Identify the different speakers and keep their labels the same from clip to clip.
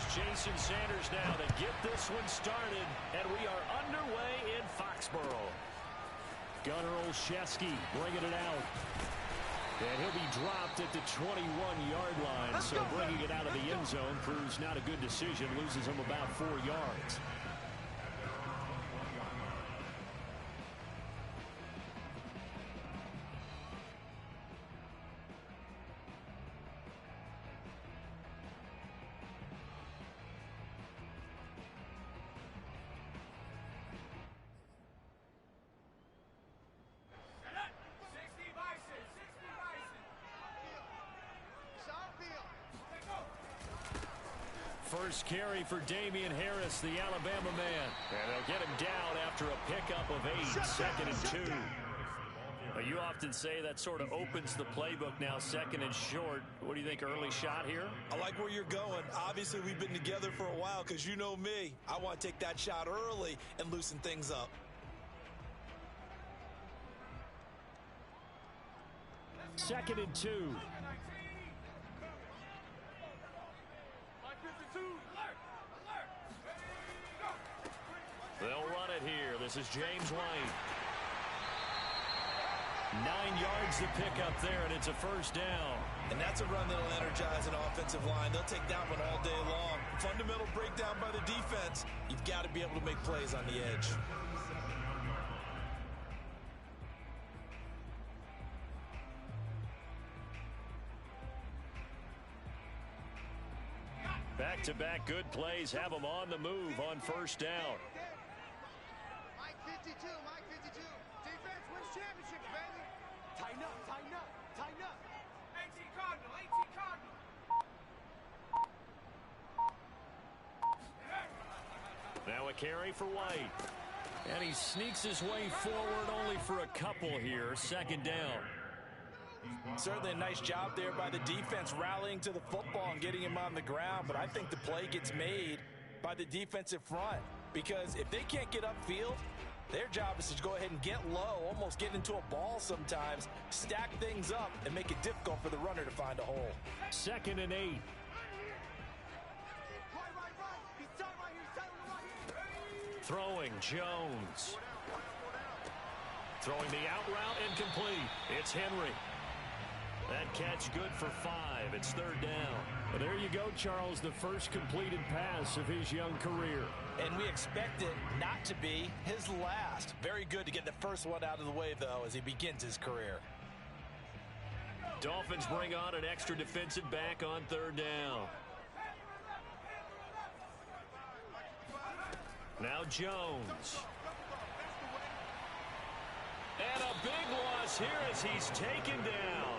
Speaker 1: Jason Sanders now to get this one started, and we are underway in Foxborough. Gunnar Olszewski bringing it out. And he'll be dropped at the 21-yard line. So bringing it out of the end zone proves not a good decision. Loses him about 4 yards. First carry for Damian Harris, the Alabama man. And they'll get him down after a pickup of 8, second and 2. You often say that sort of opens the playbook now, second and short. What do you think, early shot here?
Speaker 2: I like where you're going. Obviously, we've been together for a while because you know me. I want to take that shot early and loosen things up.
Speaker 1: Second and 2. They'll run it here. This is James White. 9 yards to pick up there, and it's a first down.
Speaker 2: And that's a run that'll energize an offensive line. They'll take that one all day long. Fundamental breakdown by the defense. You've got to be able to make plays on the edge.
Speaker 1: Back-to-back good plays have them on the move on first down.
Speaker 3: Mike 52, Mike 52. Defense wins championships, baby. Tighten up, tighten up, tighten up. 18 Cardinal, 18 Cardinal.
Speaker 1: Now a carry for White. And he sneaks his way forward only for a couple here. Second down.
Speaker 2: Certainly a nice job there by the defense rallying to the football and getting him on the ground, but I think the play gets made by the defensive front because if they can't get upfield, their job is to go ahead and get low, almost get into a ball sometimes, stack things up, and make it difficult for the runner to find a hole.
Speaker 1: Second and 8. Throwing Jones. Throwing the out route incomplete. It's Henry. That catch good for 5. It's third down. Well, there you go, Charles, the first completed pass of his young career.
Speaker 2: And we expect it not to be his last. Very good to get the first one out of the way, though, as he begins his career.
Speaker 1: Dolphins bring on an extra defensive back on third down. Now Jones. And a big loss here as he's taken down.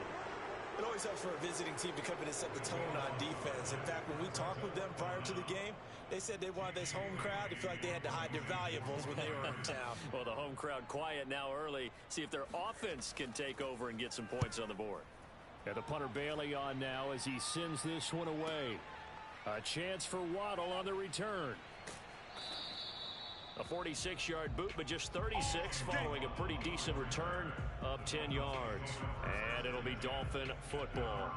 Speaker 2: It always helps for a visiting team to come in and set the tone on defense. In fact, when we talked with them prior to the game, they said they wanted this home crowd to feel like they had to hide their valuables when they were in town.
Speaker 1: Well, the home crowd quiet now early. See if their offense can take over and get some points on the board. And the punter Bailey on now as he sends this one away. A chance for Waddle on the return. A 46-yard boot, but just 36 following a pretty decent return of 10 yards. And it'll be Dolphin football.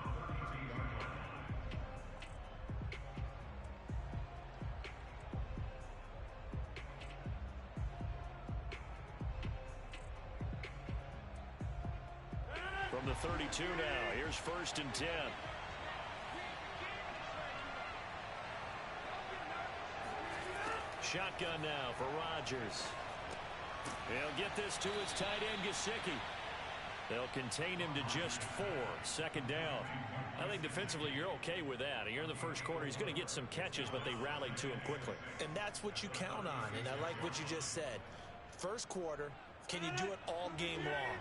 Speaker 1: From the 32 now, here's first and 10. Shotgun now for Rodgers. He'll get this to his tight end, Gesicki. They'll contain him to just 4. Second down. I think defensively you're okay with that. Here in the first quarter, he's going to get some catches, but they rallied to him quickly.
Speaker 2: And that's what you count on, and I like what you just said. First quarter, can you do it all game long?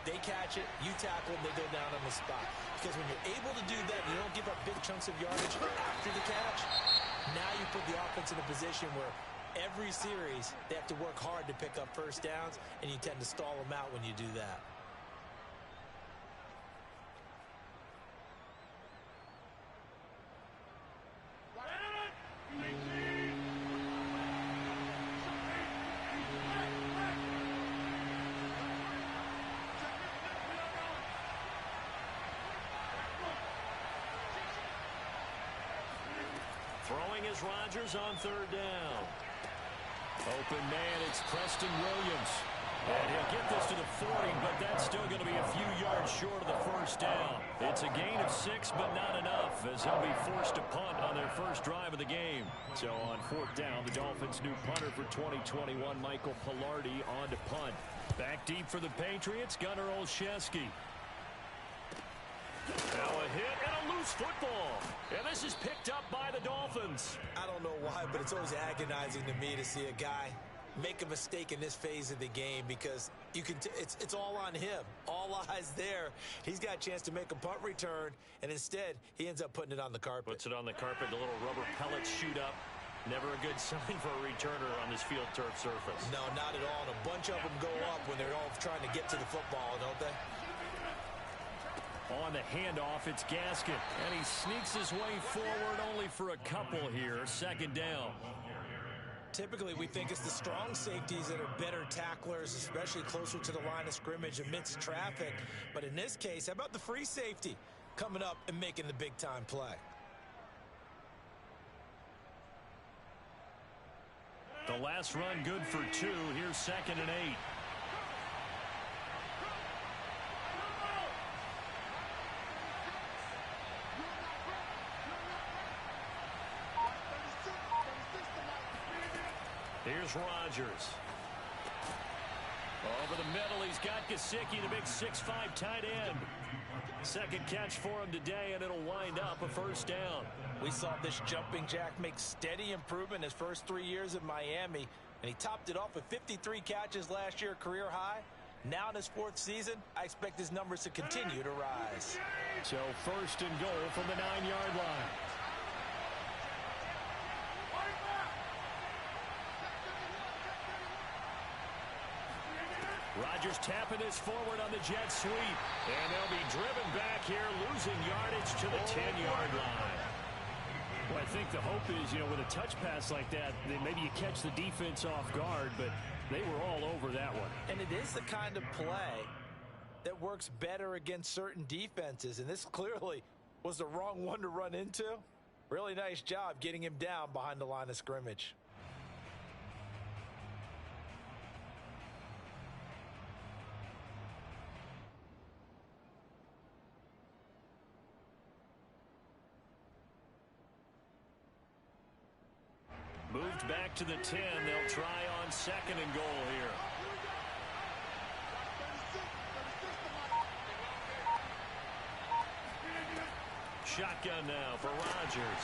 Speaker 2: They catch it, you tackle them, they go down on the spot. Because when you're able to do that, you don't give up big chunks of yardage after the catch. Now you put the offense in a position where every series they have to work hard to pick up first downs, and you tend to stall them out when you do that.
Speaker 1: Throwing throwing is Rodgers on third down. Open man, it's Preston Williams. And he'll get this to the 40, but that's still going to be a few yards short of the first down. It's a gain of 6, but not enough, as he'll be forced to punt on their first drive of the game. So on fourth down, the Dolphins' new punter for 2021, Michael Palardy, on to punt. Back deep for the Patriots, Gunnar Olszewski. Now a hit and a loose football. And this is picked up by the Dolphins.
Speaker 2: I don't know why, but it's always agonizing to me to see a guy make a mistake in this phase of the game, because you can it's all on him. All eyes there. He's got a chance to make a punt return, and instead he ends up putting it on the carpet.
Speaker 1: Puts it on the carpet. The little rubber pellets shoot up. Never a good sign for a returner on this field turf surface.
Speaker 2: No, not at all. And a bunch of them go up when they're all trying to get to the football, don't they?
Speaker 1: On the handoff, it's Gaskin. And he sneaks his way forward only for a couple here. Second down.
Speaker 2: Typically, we think it's the strong safeties that are better tacklers, especially closer to the line of scrimmage amidst traffic. But in this case, how about the free safety coming up and making the big-time play?
Speaker 1: The last run good for 2. Here's 2nd and 8. Here's Rodgers. Over the middle, he's got Gesicki, the big 6'5" tight end. Second catch for him today, and it'll wind up a first down.
Speaker 2: We saw this jumping jack make steady improvement his first 3 years in Miami, and he topped it off with 53 catches last year, career high. Now in his 4th season, I expect his numbers to continue to rise.
Speaker 1: So first and goal from the 9-yard line. Rodgers tapping this forward on the jet sweep. And they'll be driven back here, losing yardage to the 10-yard line. Well, I think the hope is, with a touch pass like that, then maybe you catch the defense off guard, but they were all over that one.
Speaker 2: And it is the kind of play that works better against certain defenses, and this clearly was the wrong one to run into. Really nice job getting him down behind the line of scrimmage.
Speaker 1: Moved back to the 10. They'll try on 2nd and goal here. Shotgun now for Rodgers.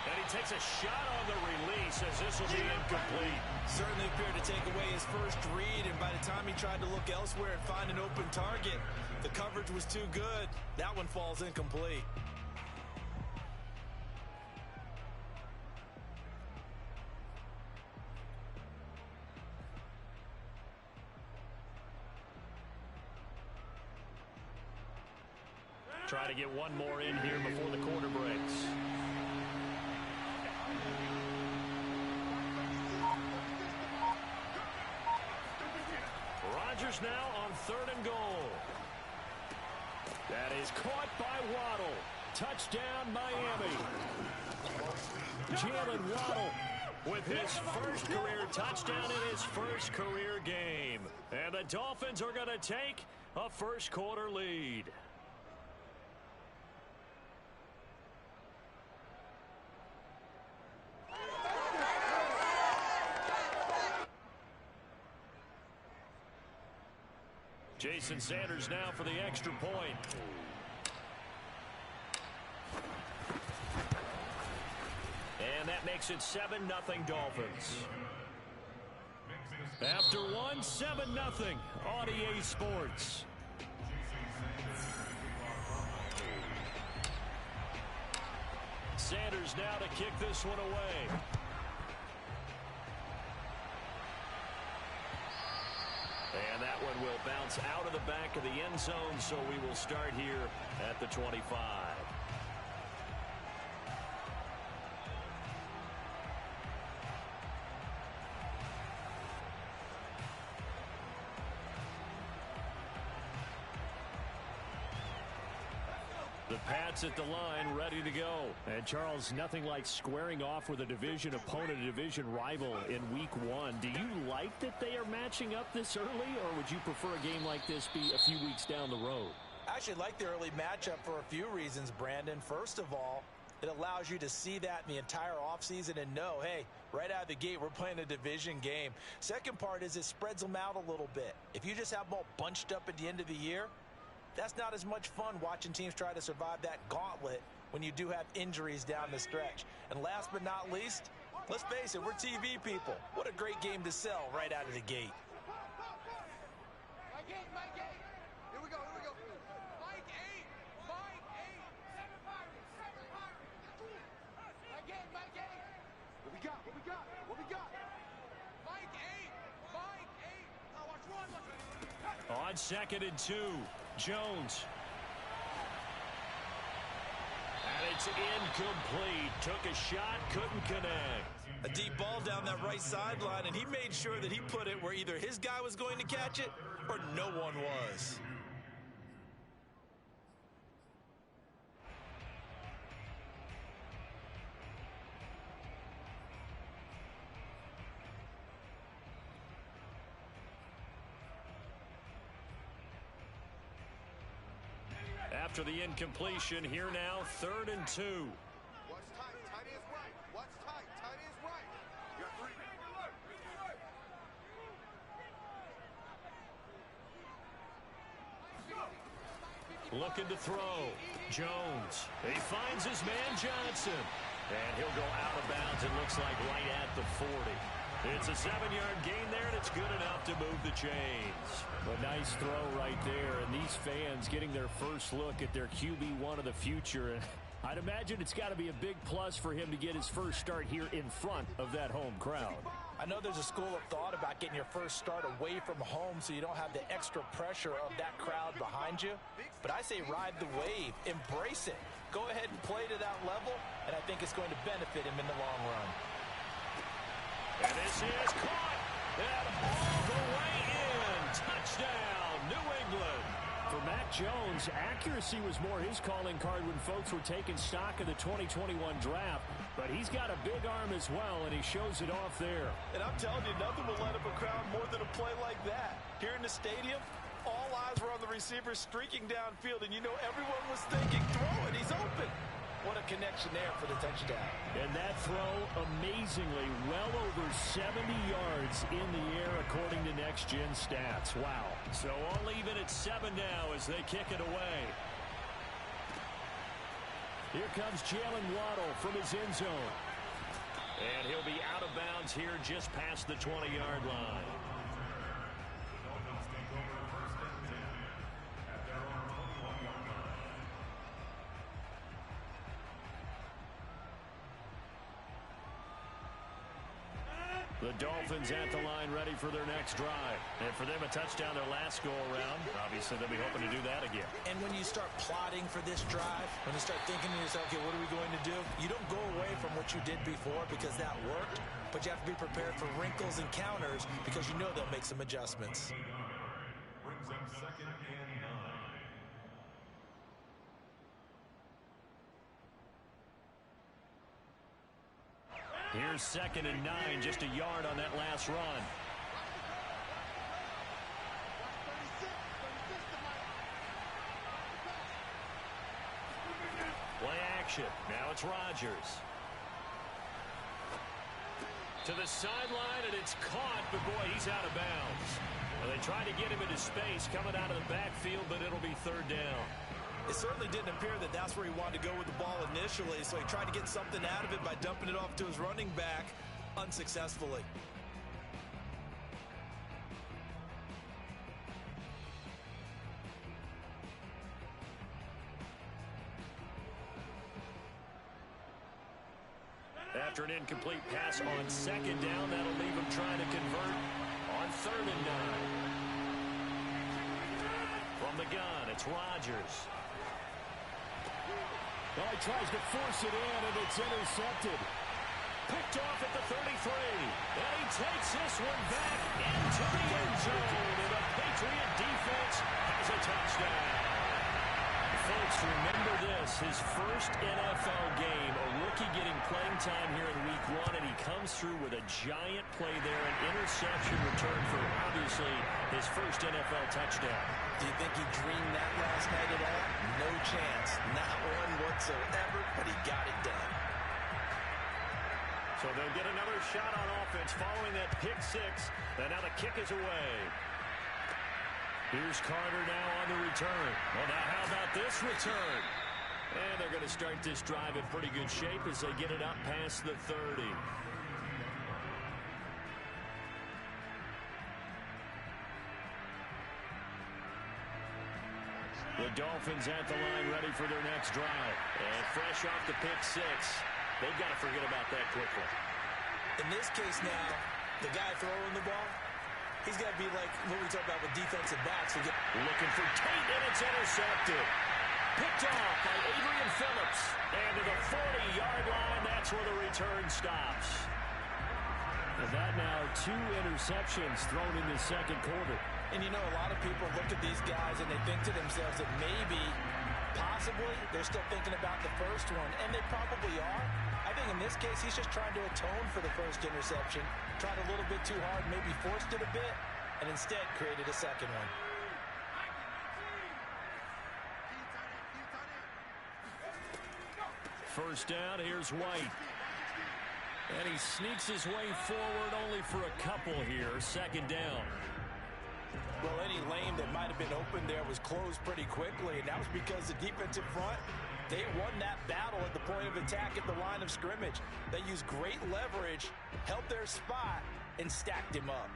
Speaker 1: And he takes a shot on the release as this will be incomplete.
Speaker 2: Certainly appeared to take away his first read, and by the time he tried to look elsewhere and find an open target, the coverage was too good. That one falls incomplete.
Speaker 1: Try to get one more in here before the quarter breaks. Rodgers now on 3rd and goal. That is caught by Waddle. Touchdown, Miami. Jalen Waddle with his first career touchdown in his first career game. And the Dolphins are going to take a first quarter lead. Jason Sanders now for the extra point. And that makes it 7-0 Dolphins. After one, 7-0 on EA Sports. Sanders now to kick this one away. And that one will bounce out of the back of the end zone, so we will start here at the 25. The The Pats at the line, ready to go. And Charles, nothing like squaring off with a division opponent, a division rival in week 1. Do you like that they are matching up this early, or would you prefer a game like this be a few weeks down the road?
Speaker 2: I actually like the early matchup for a few reasons, Brandon. First of all, it allows you to see that in the entire offseason and know, hey, right out of the gate, we're playing a division game. Second part is it spreads them out a little bit. If you just have them all bunched up at the end of the year, that's not as much fun watching teams try to survive that gauntlet when you do have injuries down the stretch. And last but not least, let's face it, we're TV people. What a great game to sell right out of the gate.
Speaker 3: My gate, my gate. Here we go, here we go. Mike 8, Mike 8. 7 Pirates. My gate, my gate. What we got, what we got, what we got? Mike 8, Mike 8. Now watch run, watch.
Speaker 1: On 2nd and 2, Jones. And it's incomplete. Took a shot, couldn't connect.
Speaker 2: A deep ball down that right sideline, and he made sure that he put it where either his guy was going to catch it or no one was.
Speaker 1: After the incompletion, here now, 3rd and 2.
Speaker 3: Watch tight, tight is right. Watch tight, tight is right. You got 3.
Speaker 1: Looking to throw. Jones. He finds his man Johnson. And he'll go out of bounds, it looks like, right at the 40. It's a 7-yard gain there, and it's good enough to move the chains. A nice throw right there, and these fans getting their first look at their QB1 of the future. And I'd imagine it's got to be a big plus for him to get his first start here in front of that home crowd.
Speaker 2: I know there's a school of thought about getting your first start away from home so you don't have the extra pressure of that crowd behind you. But I say ride the wave, embrace it. Go ahead and play to that level, and I think it's going to benefit him in the long run.
Speaker 1: And this is caught, and all the way in. Touchdown, New England. For Mac Jones, accuracy was more his calling card when folks were taking stock of the 2021 draft, but he's got a big arm as well, and he shows it off there.
Speaker 2: And I'm telling you, nothing will light up a crowd more than a play like that. Here in the stadium, all eyes were on the receiver streaking downfield, and you know everyone was thinking, throw it, he's open. What a connection there for the touchdown.
Speaker 1: And that throw, amazingly, well over 70 yards in the air, according to Next Gen Stats. Wow. So all even at 7 now as they kick it away. Here comes Jalen Waddle from his end zone. And he'll be out of bounds here just past the 20-yard line. The Dolphins at the line ready for their next drive. And for them, a touchdown their last go-around. Obviously, they'll be hoping to do that again.
Speaker 2: And when you start plotting for this drive, when you start thinking to yourself, okay, what are we going to do? You don't go away from what you did before because that worked, but you have to be prepared for wrinkles and counters because you know they'll make some adjustments.
Speaker 4: Brings up 2nd and 9.
Speaker 1: Here's 2nd and 9, just a yard on that last run. Play action. Now it's Rodgers. To the sideline, and it's caught, but boy, he's out of bounds. Well, they tried to get him into space coming out of the backfield, but it'll be 3rd down.
Speaker 2: It certainly didn't appear that that's where he wanted to go with the ball initially, so he tried to get something out of it by dumping it off to his running back unsuccessfully.
Speaker 1: After an incomplete pass on 2nd down, that'll leave him trying to convert on 3rd and 9. From the gun, it's Rodgers. Well, he tries to force it in, and it's intercepted. Picked off at the 33. And he takes this one back into the end zone. And the Patriot defense has a touchdown. folks, remember this, his first NFL game, a rookie getting playing time here in week 1, and he comes through with a giant play there, an interception return for, obviously, his first NFL touchdown.
Speaker 2: Do you think he dreamed that last night at all? No chance. Not one whatsoever, but he got it done.
Speaker 1: So they'll get another shot on offense following that pick 6, and now the kick is away. Here's Carter now on the return. Well, now how about this return? And they're going to start this drive in pretty good shape as they get it up past the 30. The Dolphins at the line ready for their next drive. And fresh off the pick 6, they've got to forget about that quickly.
Speaker 2: In this case now, the guy throwing the ball, he's got to be like what we talk about with defensive backs.
Speaker 1: Looking for Tate, and it's intercepted. Picked off by Adrian Phillips. And to the 40-yard line, that's where the return stops. And that now 2 interceptions thrown in the second quarter.
Speaker 2: And you know, a lot of people look at these guys and they think to themselves that maybe, possibly, they're still thinking about the first one. And they probably are. I think in this case, he's just trying to atone for the first interception. Tried a little bit too hard, maybe forced it a bit, and instead created a second one.
Speaker 1: First down, here's White. And he sneaks his way forward only for a couple here. Second down.
Speaker 2: Well, any lane that might have been open there was closed pretty quickly, and that was because the defensive front, they won that battle at the point of attack at the line of scrimmage. They used great leverage, held their spot, and stacked him up.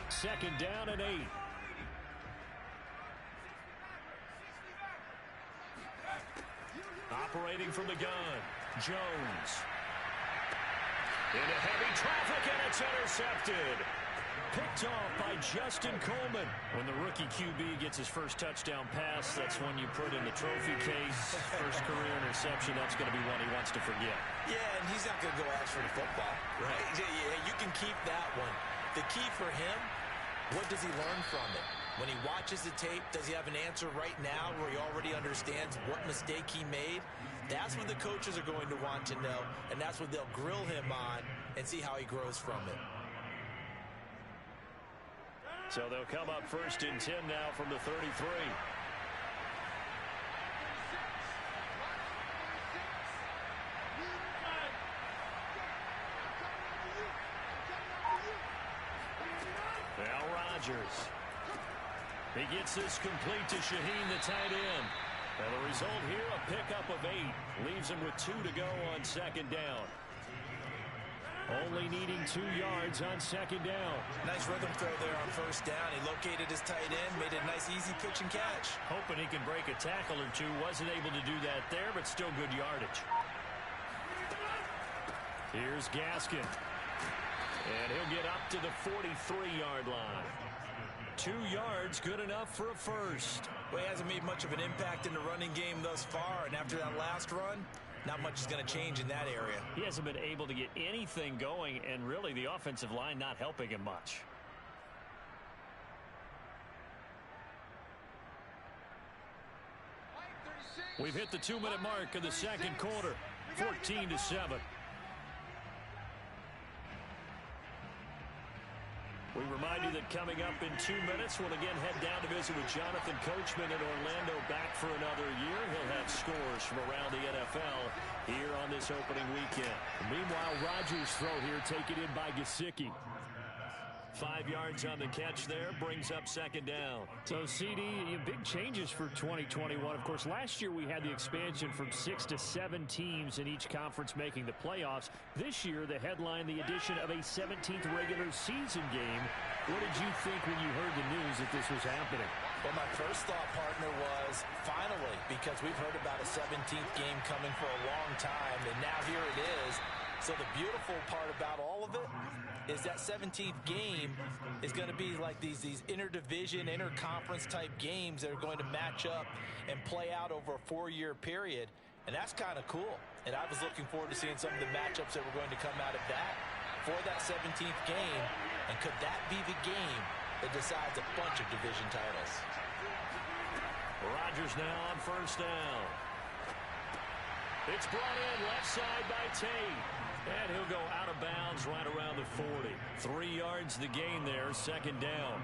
Speaker 1: Second down and 8. Operating from the gun, Jones. Into heavy traffic, and it's intercepted. Picked off by Justin Coleman. When the rookie QB gets his first touchdown pass, that's one you put in the trophy case. First career interception, that's going to be one he wants to forget.
Speaker 2: Yeah, and he's not going to go ask for the football, right? Yeah, you can keep that one. The key for him, what does he learn from it? When he watches the tape, does he have an answer right now where he already understands what mistake he made? That's what the coaches are going to want to know, and that's what they'll grill him on and see how he grows from it.
Speaker 1: So they'll come up first and 10 now from the 33. Now Rodgers. He gets this complete to Shaheen, the tight end. And the result here, a pickup of 8. Leaves him with 2 to go on second down. Only needing 2 yards on second down.
Speaker 2: Nice rhythm throw there on first down. He located his tight end, made a nice easy pitch and catch.
Speaker 1: Hoping he can break a tackle or 2. Wasn't able to do that there, but still good yardage. Here's Gaskin. And he'll get up to the 43-yard line. 2 yards, good enough for a first.
Speaker 2: Well, he hasn't made much of an impact in the running game thus far, and after that last run, not much is going to change in that area.
Speaker 1: He hasn't been able to get anything going, and really the offensive line not helping him much. We've hit the 2-minute mark of the second quarter, 14-7. We remind you that coming up in 2 minutes, we'll again head down to visit with Jonathan Coachman in Orlando, back for another year. He'll have scores from around the NFL here on this opening weekend. Meanwhile, Rodgers' throw here taken in by Gesicki. 5 yards on the catch there, brings up second down. So, CD, big changes for 2021. Of course, last year we had the expansion from 6 to 7 teams in each conference making the playoffs. This year, the headline, the addition of a 17th regular season game. What did you think when you heard the news that this was happening?
Speaker 2: Well, my first thought, partner, was finally, because we've heard about a 17th game coming for a long time, and now here it is. So the beautiful part about all of it is that 17th game is going to be like these interdivision, interconference type games that are going to match up and play out over a 4-year period. And that's kind of cool. And I was looking forward to seeing some of the matchups that were going to come out of that for that 17th game. And could that be the game that decides a bunch of division titles.
Speaker 1: Rodgers now on first down. It's brought in left side by Tate. And he'll go out of bounds right around the 40. 3 yards the gain there, second down.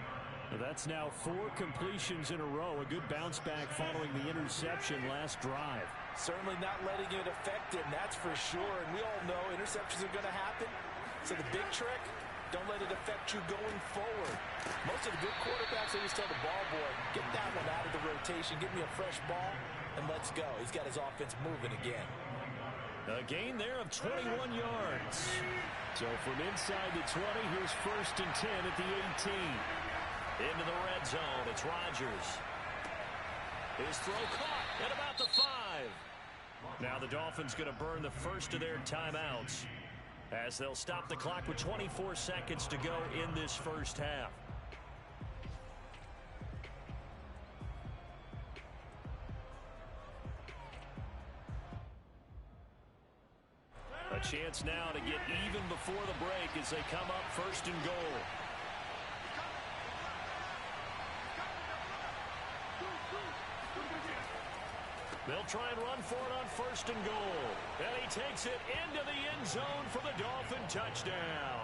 Speaker 5: That's now 4 completions in a row. A good bounce back following the interception last drive.
Speaker 2: Certainly not letting it affect him, that's for sure. And we all know interceptions are going to happen. So the big trick, don't let it affect you going forward. Most of the good quarterbacks always tell the ball boy, get that one out of the rotation, give me a fresh ball, and let's go. He's got his offense moving again.
Speaker 1: A gain there of 21 yards. So from inside the 20, here's 1st and 10 at the 18. Into the red zone, it's Rodgers. His throw caught at about the 5. Now the Dolphins going to burn the first of their timeouts as they'll stop the clock with 24 seconds to go in this first half. A chance now to get even before the break as they come up 1st and goal. They'll try and run for it on 1st and goal. And he takes it into the end zone for the Dolphin touchdown.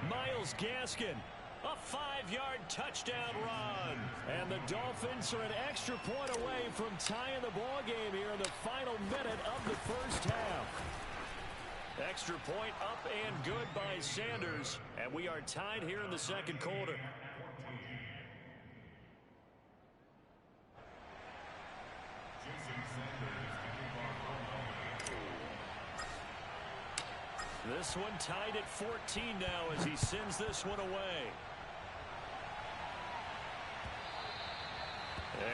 Speaker 1: Myles Gaskin, a 5-yard touchdown run. And the Dolphins are an extra point away from tying the ball game here in the final minute of the first half. Extra point up and good by Sanders. And we are tied here in the second quarter. This one tied at 14 now as he sends this one away.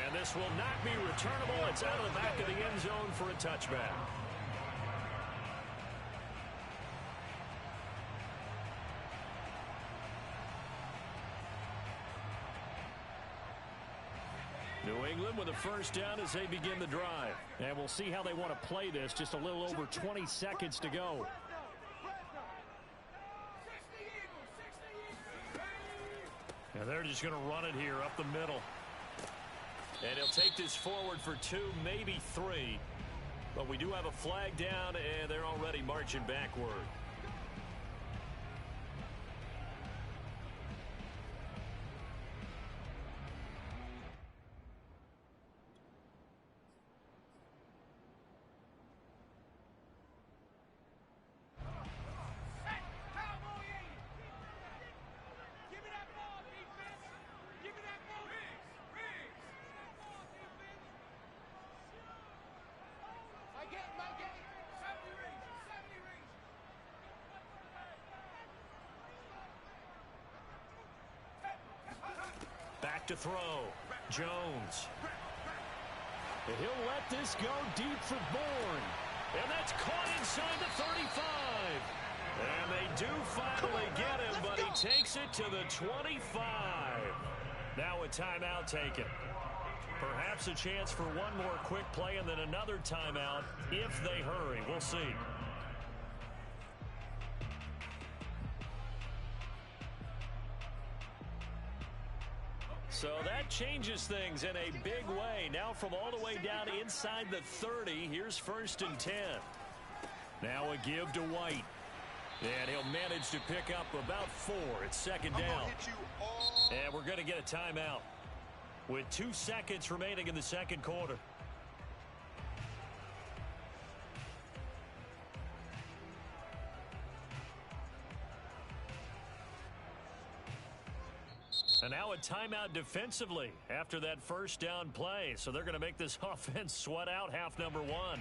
Speaker 1: And this will not be returnable. It's out of the back of the end zone for a touchback. New England with a first down as they begin the drive.
Speaker 5: And we'll see how they want to play this. Just a little over 20 seconds to go.
Speaker 1: And they're just going to run it here up the middle. And he'll take this forward for 2, maybe 3. But we do have a flag down, and they're already marching backward. To throw. Jones. And he'll let this go deep for Bourne. And that's caught inside the 35. And they do finally get him, but he takes it to the 25. Now a timeout taken. Perhaps a chance for one more quick play and then another timeout if they hurry. We'll see. So that changes things in a big way. Now from all the way down inside the 30, here's 1st and 10. Now a give to White. And he'll manage to pick up about 4. It's second down. And we're going to get a timeout with 2 seconds remaining in the second quarter. And now a timeout defensively after that first down play. So they're going to make this offense sweat out half number 1.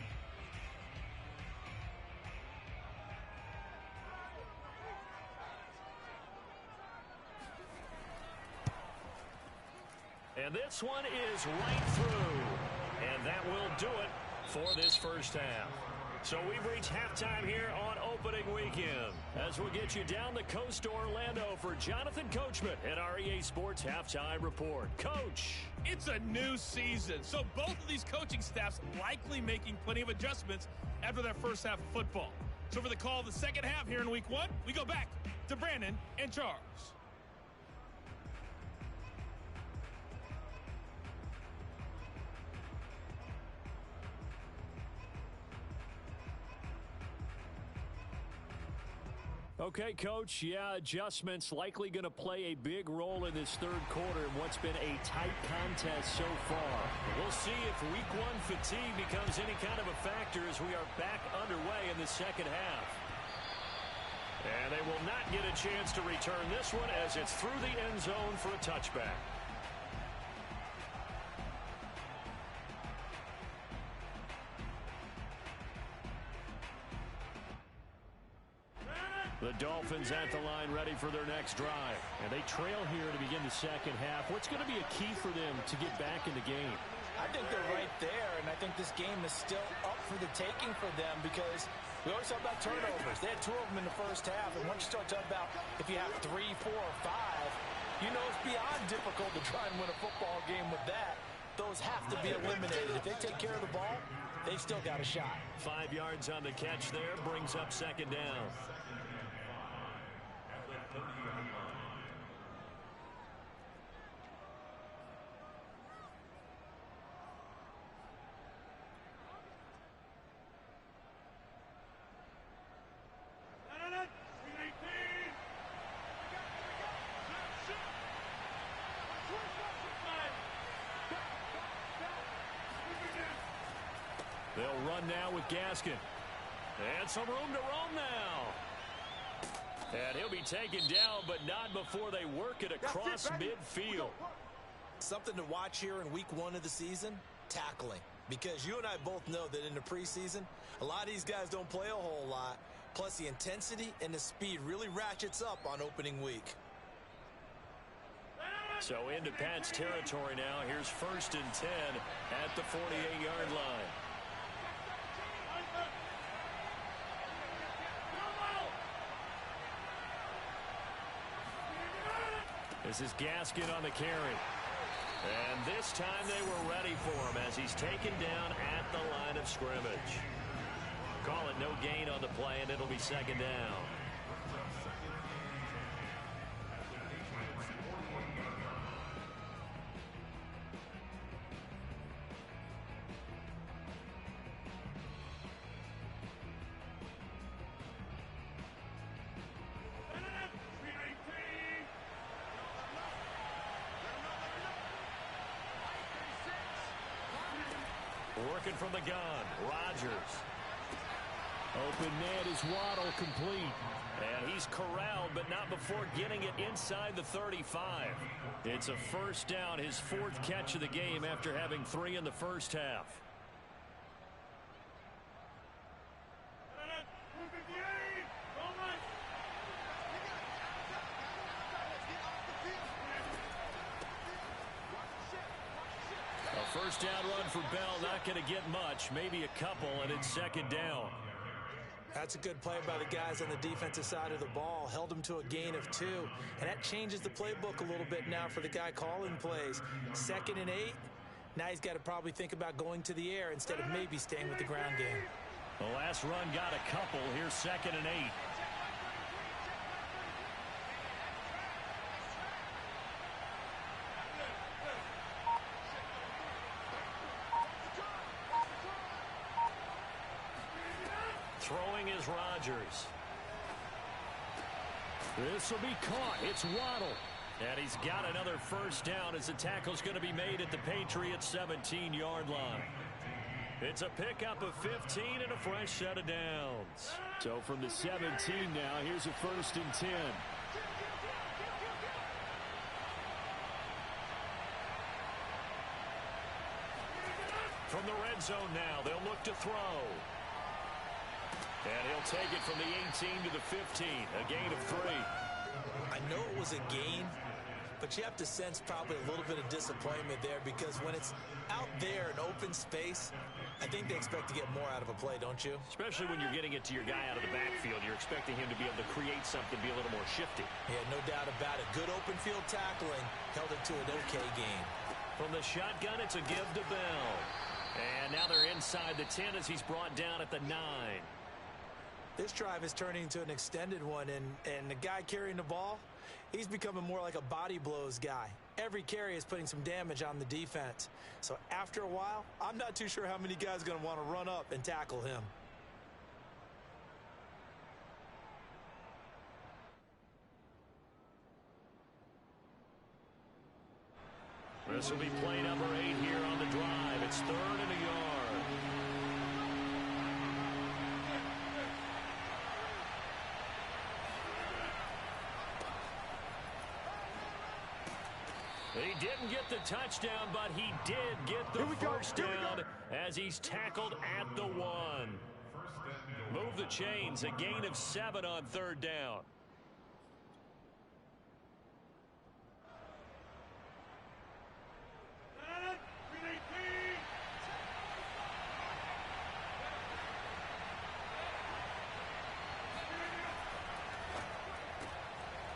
Speaker 1: And this one is right through. And that will do it for this first half. So we've reached halftime here on opening weekend as we'll get you down the coast to Orlando for Jonathan Coachman at our EA Sports Halftime Report. Coach.
Speaker 6: It's a new season, so both of these coaching staffs likely making plenty of adjustments after that first half of football. So for the call of the second half here in week 1, we go back to Brandon and Charles.
Speaker 5: Okay, Coach, yeah, adjustments likely going to play a big role in this third quarter in what's been a tight contest so far.
Speaker 1: We'll see if week one fatigue becomes any kind of a factor as we are back underway in the second half. And they will not get a chance to return this one as it's through the end zone for a touchback. The Dolphins at the line ready for their next drive.
Speaker 5: And they trail here to begin the second half. What's going to be a key for them to get back in the game?
Speaker 2: I think they're right there, and I think this game is still up for the taking for them because we always talk about turnovers. They had 2 of them in the first half, and once you start talking about if you have 3, 4, or 5, you know it's beyond difficult to try and win a football game with that. Those have to be eliminated. If they take care of the ball, they've still got a shot.
Speaker 1: 5 yards on the catch there, brings up second down. They'll run now with Gaskin. And some room to roam now. And he'll be taken down, but not before they work it across midfield.
Speaker 2: Something to watch here in week 1 of the season, tackling. Because you and I both know that in the preseason, a lot of these guys don't play a whole lot. Plus, the intensity and the speed really ratchets up on opening week.
Speaker 1: So into Pat's territory now. Here's 1st and 10 at the 48-yard line. This is Gaskin on the carry. And this time they were ready for him as he's taken down at the line of scrimmage. Call it no gain on the play, and it'll be second down. Working from the gun, Rodgers.
Speaker 5: Open man is Waddle, complete.
Speaker 1: And he's corralled, but not before getting it inside the 35. It's a first down, his 4th catch of the game after having 3 in the first half. First down run for Bell, not going to get much, maybe a couple, and it's second down.
Speaker 2: That's a good play by the guys on the defensive side of the ball. Held him to a gain of 2, and that changes the playbook a little bit now for the guy calling plays. 2nd and 8, now he's got to probably think about going to the air instead of maybe staying with the ground game.
Speaker 1: The last run got a couple. Here's 2nd and 8. Throwing is Rodgers.
Speaker 5: This will be caught. It's Waddle.
Speaker 1: And he's got another first down as the tackle's going to be made at the Patriots' 17-yard line. It's a pickup of 15 and a fresh set of downs.
Speaker 5: So from the 17 now, here's a 1st and 10.
Speaker 1: From the red zone now, they'll look to throw. And he'll take it from the 18 to the 15, a gain of 3.
Speaker 2: I know it was a gain, but you have to sense probably a little bit of disappointment there because when it's out there in open space, I think they expect to get more out of a play, don't you?
Speaker 1: Especially when you're getting it to your guy out of the backfield. You're expecting him to be able to create something, be a little more shifty.
Speaker 2: Yeah, no doubt about it. Good open field tackling held it to an okay gain.
Speaker 1: From the shotgun, it's a give to Bell. And now they're inside the 10 as he's brought down at the 9.
Speaker 2: This drive is turning into an extended one, and the guy carrying the ball, he's becoming more like a body blows guy. Every carry is putting some damage on the defense. So after a while, I'm not too sure how many guys are going to want to run up and tackle him.
Speaker 5: This will be play number 8 here on the drive. It's 3rd and a yard. He didn't get the touchdown, but he did get the first down as he's tackled at the 1. Move the chains, a gain of 7 on 3rd down.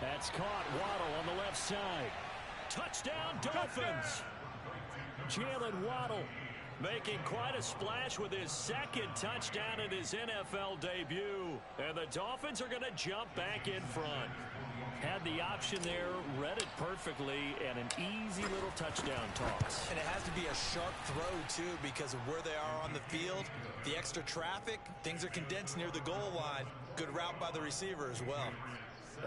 Speaker 5: That's caught. Waddle on the left side. Touchdown, Dolphins. Jalen Waddle making quite a splash with his 2nd touchdown in his NFL debut. And the Dolphins are going to jump back in front. Had the option there, read it perfectly, and an easy little touchdown toss.
Speaker 2: And it has to be a sharp throw, too, because of where they are on the field. The extra traffic, things are condensed near the goal line. Good route by the receiver as well.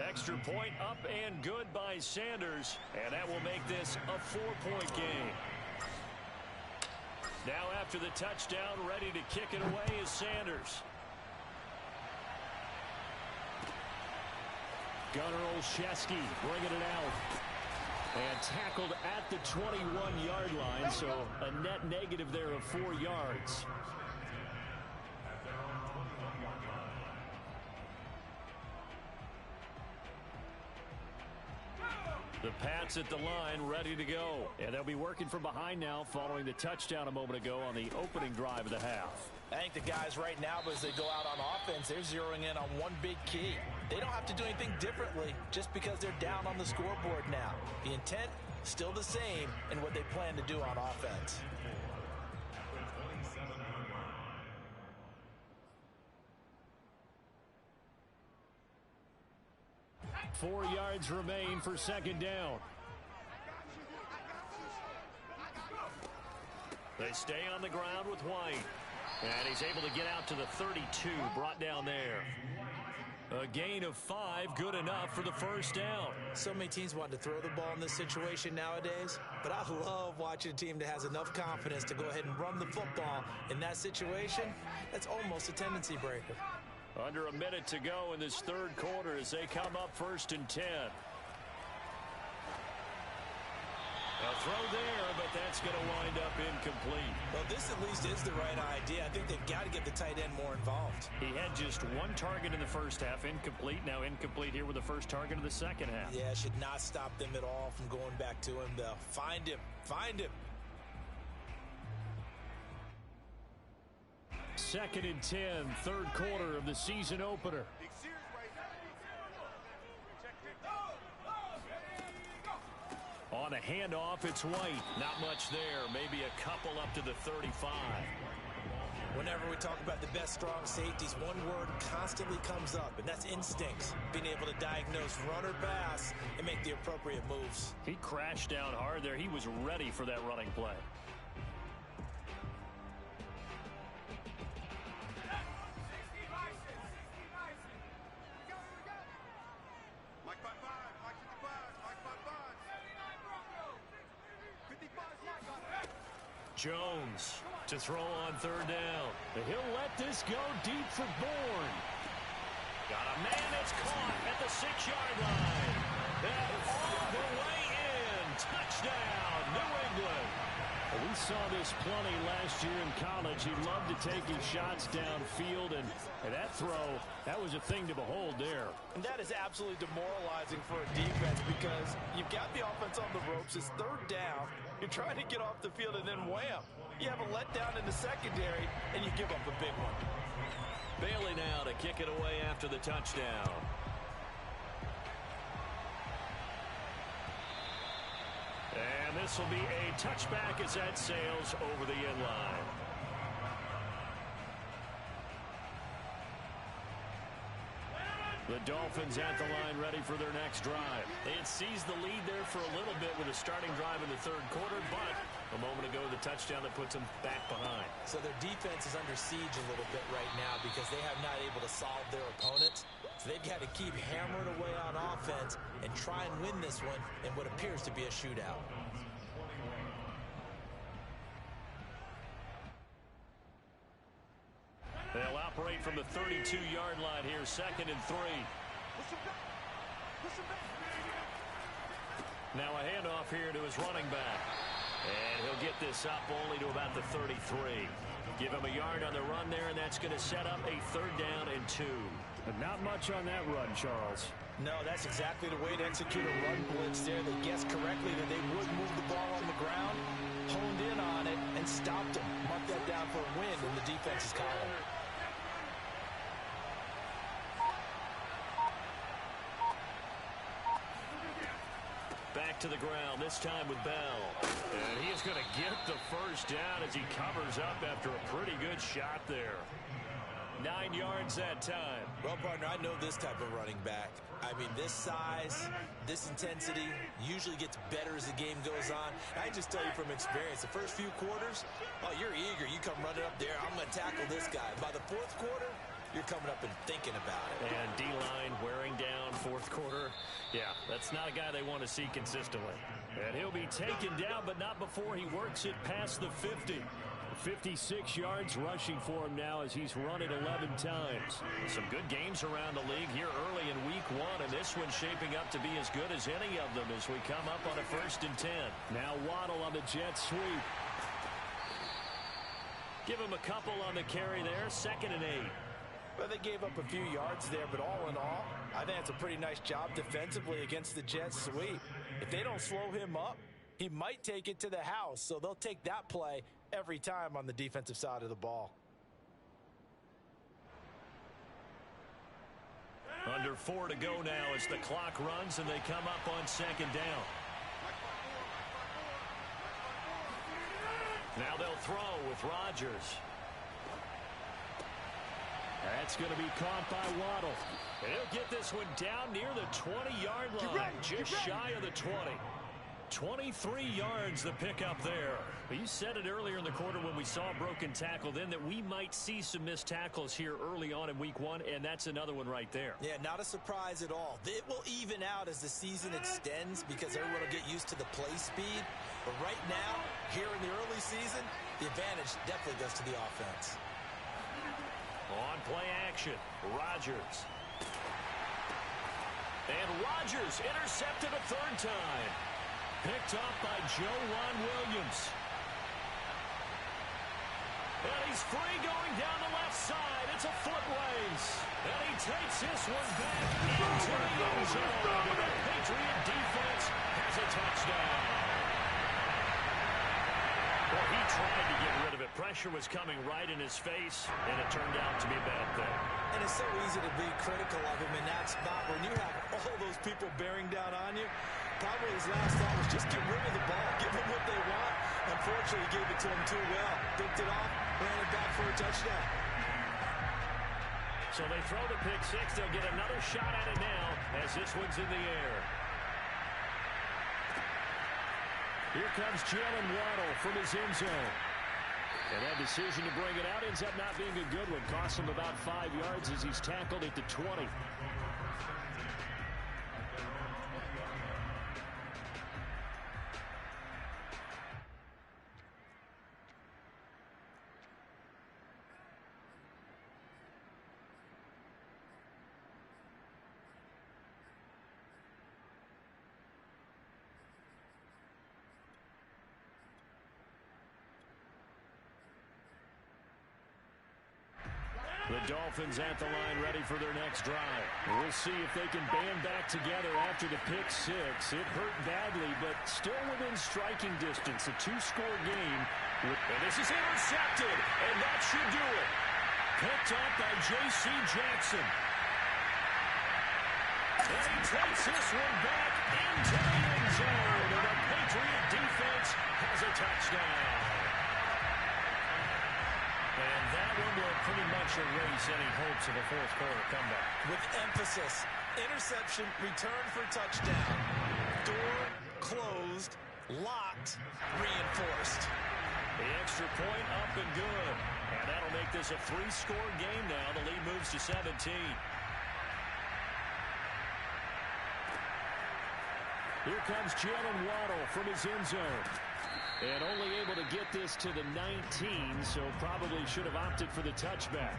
Speaker 5: Extra point up and good by Sanders, and that will make this a 4-point game. Now after the touchdown, ready to kick it away is Sanders. Gunnar Olszewski bringing it out. And tackled at the 21-yard line, so a net negative there of 4 yards. The Pats at the line, ready to go. And they'll be working from behind now following the touchdown a moment ago on the opening drive of the half.
Speaker 2: I think the guys right now, as they go out on offense, they're zeroing in on one big key. They don't have to do anything differently just because they're down on the scoreboard now. The intent, still the same in what they plan to do on offense.
Speaker 5: Four yards remain for 2nd down. They stay on the ground with White. And he's able to get out to the 32, brought down there. A gain of 5, good enough for the first down.
Speaker 2: So many teams want to throw the ball in this situation nowadays, but I love watching a team that has enough confidence to go ahead and run the football. In that situation, that's almost a tendency breaker.
Speaker 5: Under a minute to go in this 3rd quarter as they come up 1st and 10. A throw there, but that's going to wind up incomplete.
Speaker 2: Well, this at least is the right idea. I think they've got to get the tight end more involved.
Speaker 5: He had just 1 target in the first half, incomplete. Now incomplete here with the first target of the second half.
Speaker 2: Yeah, should not stop them at all from going back to him, though. Find him. Find him.
Speaker 5: 2nd and 10, 3rd quarter of the season opener. On a handoff, it's White. Not much there. Maybe a couple up to the 35.
Speaker 2: Whenever we talk about the best strong safeties, one word constantly comes up, and that's instincts. Being able to diagnose run or pass and make the appropriate moves.
Speaker 5: He crashed down hard there. He was ready for that running play. Jones to throw on 3rd down. He'll let this go deep for Bourne. Got a man that's caught at the 6-yard line. And all the way in. Touchdown, New England. We saw this plenty last year in college. He loved to take his shots downfield, and that throw, that was a thing to behold there.
Speaker 2: And that is absolutely demoralizing for a defense because you've got the offense on the ropes. It's 3rd down. You're trying to get off the field, and then wham, you have a letdown in the secondary, and you give up a big one.
Speaker 5: Bailey now to kick it away after the touchdown. And this will be a touchback as that sails over the end line. The Dolphins at the line ready for their next drive. They had seized the lead there for a little bit with a starting drive in the 3rd quarter, but a moment ago the touchdown that puts them back behind.
Speaker 2: So their defense is under siege a little bit right now because they have not able to solve their opponents. So they've got to keep hammering away on offense and try and win this one in what appears to be a shootout.
Speaker 5: from the 32-yard line here, 2nd and 3.
Speaker 3: Push him back. Push him back.
Speaker 5: Now a handoff here to his running back. And he'll get this up only to about the 33. Give him a yard on the run there, and that's going to set up a 3rd down and 2.
Speaker 1: But not much on that run, Charles.
Speaker 2: No, that's exactly the way to execute a run blitz there. They guessed correctly that they would move the ball on the ground, honed in on it, and stopped them. Mark that down for a win in the defense's column.
Speaker 5: Back to the ground, this time with Bell. And he is going to get the 1st down as he covers up after a pretty good shot there. 9 yards that time.
Speaker 2: Well, partner, I know this type of running back. I mean, this size, this intensity usually gets better as the game goes on. I can just tell you from experience, the first few quarters, oh, you're eager. You come running up there, I'm going to tackle this guy. By the 4th quarter, you're coming up and thinking about it.
Speaker 5: And D-line wearing down 4th quarter. Yeah, that's not a guy they want to see consistently. And he'll be taken down, but not before he works it past the 50. 56 yards rushing for him now as he's run it 11 times. Some good games around the league here early in week 1, and this one's shaping up to be as good as any of them as we come up on a 1st and 10. Now Waddle on the jet sweep. Give him a couple on the carry there, 2nd and 8.
Speaker 2: Well, they gave up a few yards there, but all in all, I think it's a pretty nice job defensively against the jet sweep. If they don't slow him up, he might take it to the house, so they'll take that play every time on the defensive side of the ball.
Speaker 5: Under 4 to go now as the clock runs and they come up on 2nd down. Now they'll throw with Rodgers. That's going to be caught by Waddle. He'll get this one down near the 20-yard line, just shy of the 20. 23 yards the pickup there. But you said it earlier in the quarter when we saw a broken tackle then that we might see some missed tackles here early on in week 1, and that's another one right there.
Speaker 2: Yeah, not a surprise at all. It will even out as the season extends because everyone will get used to the play speed. But right now, here in the early season, the advantage definitely goes to the offense.
Speaker 5: On play action, Rodgers. And Rodgers intercepted a 3rd time. Picked up by Joejuan Williams. And he's free going down the left side. It's a foot race. And he takes this one back into the end zone. And the Patriot defense has a touchdown. Well, he tried to get rid of it. Pressure was coming right in his face, and it turned out to be a bad thing.
Speaker 2: And it's so easy to be critical of him in that spot when you have all those people bearing down on you. Probably his last thought was just get rid of the ball, give them what they want. Unfortunately, he gave it to them too well. Picked it off, ran it back for a touchdown.
Speaker 5: So they throw the pick 6. They'll get another shot at it now as this one's in the air. Here comes Jalen Waddle from his end zone. And that decision to bring it out ends up not being a good one. Costs him about 5 yards as he's tackled at the 20. The Dolphins at the line ready for their next drive. We'll see if they can band back together after the pick 6. It hurt badly, but still within striking distance. A 2-score game. And this is intercepted, and that should do it. Picked up by J.C. Jackson. And he takes this one back into the end zone. And the Patriot defense has a touchdown. And that one will pretty much erase any hopes of a 4th quarter comeback.
Speaker 2: With emphasis, interception, return for touchdown. Door closed, locked, reinforced.
Speaker 5: The extra point up and good. And that'll make this a 3-score game now. The lead moves to 17. Here comes Jalen Waddle from his end zone. And only able to get this to the 19, so probably should have opted for the touchback.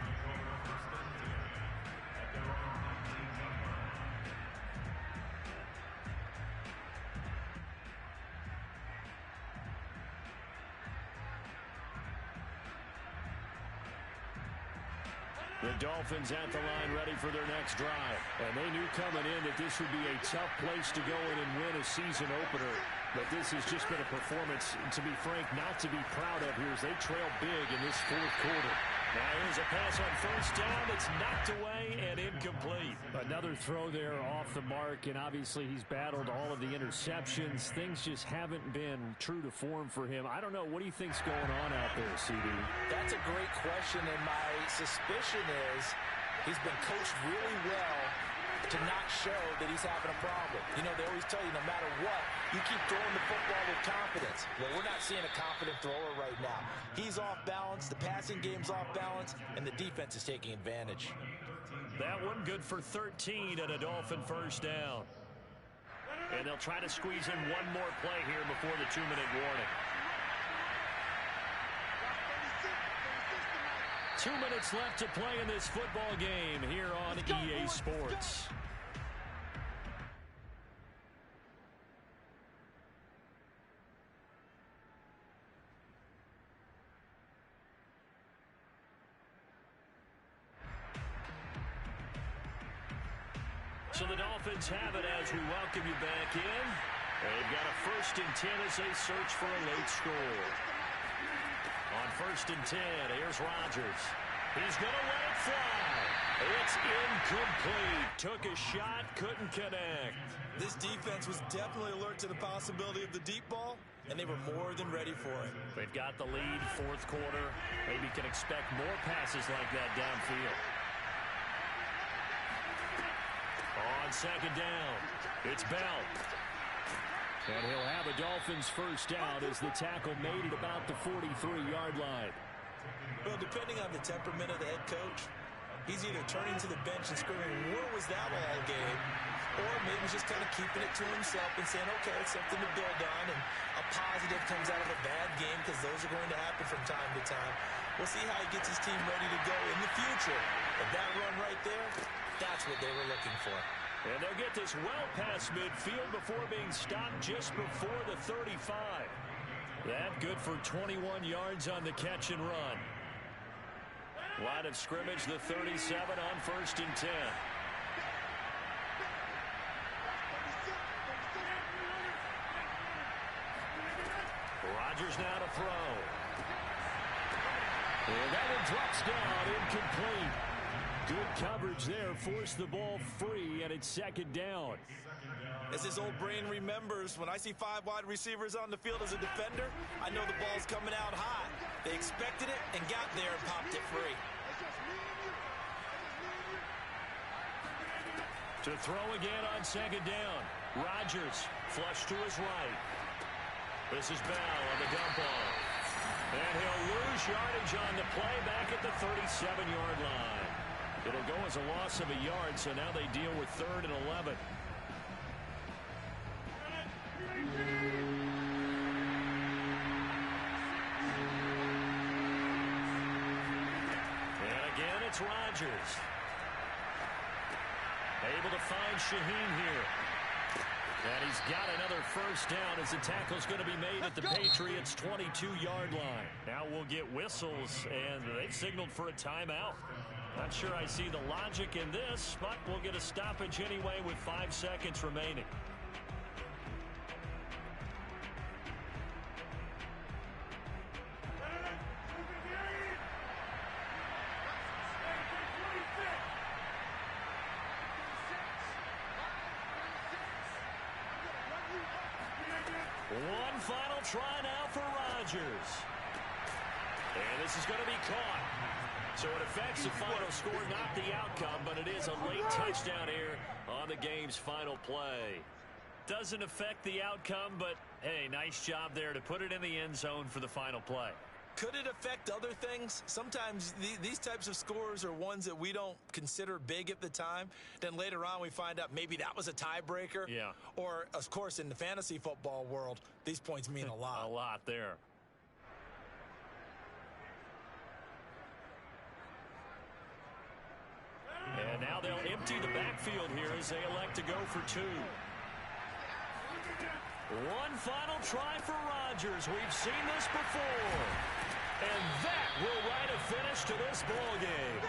Speaker 1: The Dolphins at the line ready for their next drive. And they knew coming in that this would be a tough place to go in and win a season opener. But this has just been a performance, to be frank, not to be proud of here as they trail big in this fourth quarter. Now here's a pass on first down. It's knocked away and incomplete.
Speaker 5: Another throw there off the mark, and obviously he's battled all of the interceptions. Things just haven't been true to form for him. I don't know. What do you think's going on out there, CD?
Speaker 2: That's a great question, and my suspicion is he's been coached really well to not show that he's having a problem. You know, they always tell you no matter what, you keep throwing the football with confidence. Well, we're not seeing a confident thrower right now. He's off balance, the passing game's off balance, and the defense is taking advantage.
Speaker 1: That one good for 13 and a Dolphin first down. And they'll try to squeeze in one more play here before the 2-minute warning. 2 minutes left to play in this football game here on EA Sports. So the Dolphins have it as we welcome you back in. They've got a 1st and 10 as they search for a late score. On 1st and 10, here's Rodgers. He's going to let it fly. It's incomplete. Took a shot, couldn't connect.
Speaker 2: This defense was definitely alert to the possibility of the deep ball, and they were more than ready for it.
Speaker 1: They've got the lead, fourth quarter. Maybe can expect more passes like that downfield. On 2nd down, it's Bell. And he'll have a Dolphins first down as the tackle made it about the 43-yard line.
Speaker 2: Well, depending on the temperament of the head coach, he's either turning to the bench and screaming, "Where was that all game?" Or maybe he's just kind of keeping it to himself and saying, okay, it's something to build on, and a positive comes out of a bad game because those are going to happen from time to time. We'll see how he gets his team ready to go in the future. But that run right there, that's what they were looking for.
Speaker 1: And they'll get this well past midfield before being stopped just before the 35. That good for 21 yards on the catch and run. Line of scrimmage, the 37 on 1st and 10. Rodgers now to throw. And that one drops down, incomplete. Good coverage there, forced the ball free, and it's 2nd down.
Speaker 2: As his old brain remembers, when I see 5 wide receivers on the field as a defender, I know the ball's coming out hot. They expected it and got there and popped it free.
Speaker 1: To throw again on 2nd down. Rodgers flush to his right. This is Bell on the dump off. And he'll lose yardage on the play back at the 37-yard line. It'll go as a loss of a yard, so now they deal with 3rd and 11. And again, it's Rodgers. Able to find Shaheen here. And he's got another first down as the tackle's going to be made at the Patriots' 22-yard line. Now we'll get whistles, and they've signaled for a timeout. Not sure I see the logic in this, but we'll get a stoppage anyway with 5 seconds remaining. One final try now for Rodgers. And this is going to be caught. So it affects the final score, not the outcome, but it is a late touchdown here on the game's final play. Doesn't affect the outcome, but, hey, nice job there to put it in the end zone for the final play.
Speaker 2: Could it affect other things? Sometimes these types of scores are ones that we don't consider big at the time. Then later on we find out maybe that was a tiebreaker.
Speaker 1: Yeah.
Speaker 2: Or, of course, in the fantasy football world, these points mean a lot.
Speaker 1: A lot there. And now they'll empty the backfield here as they elect to go for 2. One final try for Rodgers. We've seen this before. And that will write a finish to this ball game.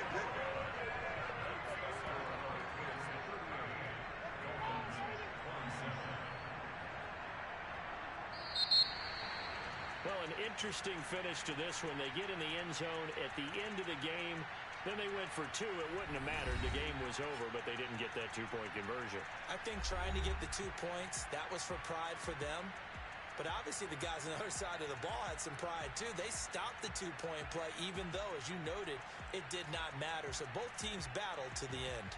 Speaker 1: interesting finish to this one. They get in the end zone at the end of the game. Then they went for two. It wouldn't have mattered. The game was over, but they didn't get that two-point conversion.
Speaker 2: I think trying to get the 2 points, that was for pride for them. But obviously the guys on the other side of the ball had some pride too. They stopped the two-point play, even though, as you noted, it did not matter. So both teams battled to the end.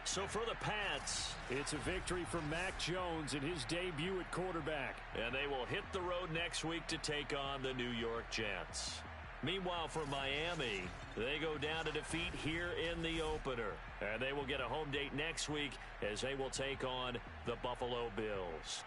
Speaker 1: So for the Pats, it's a victory for Mac Jones in his debut at quarterback. And they will hit the road next week to take on the New York Jets. Meanwhile, for Miami, they go down to defeat here in the opener. And they will get a home date next week as they will take on the Buffalo Bills.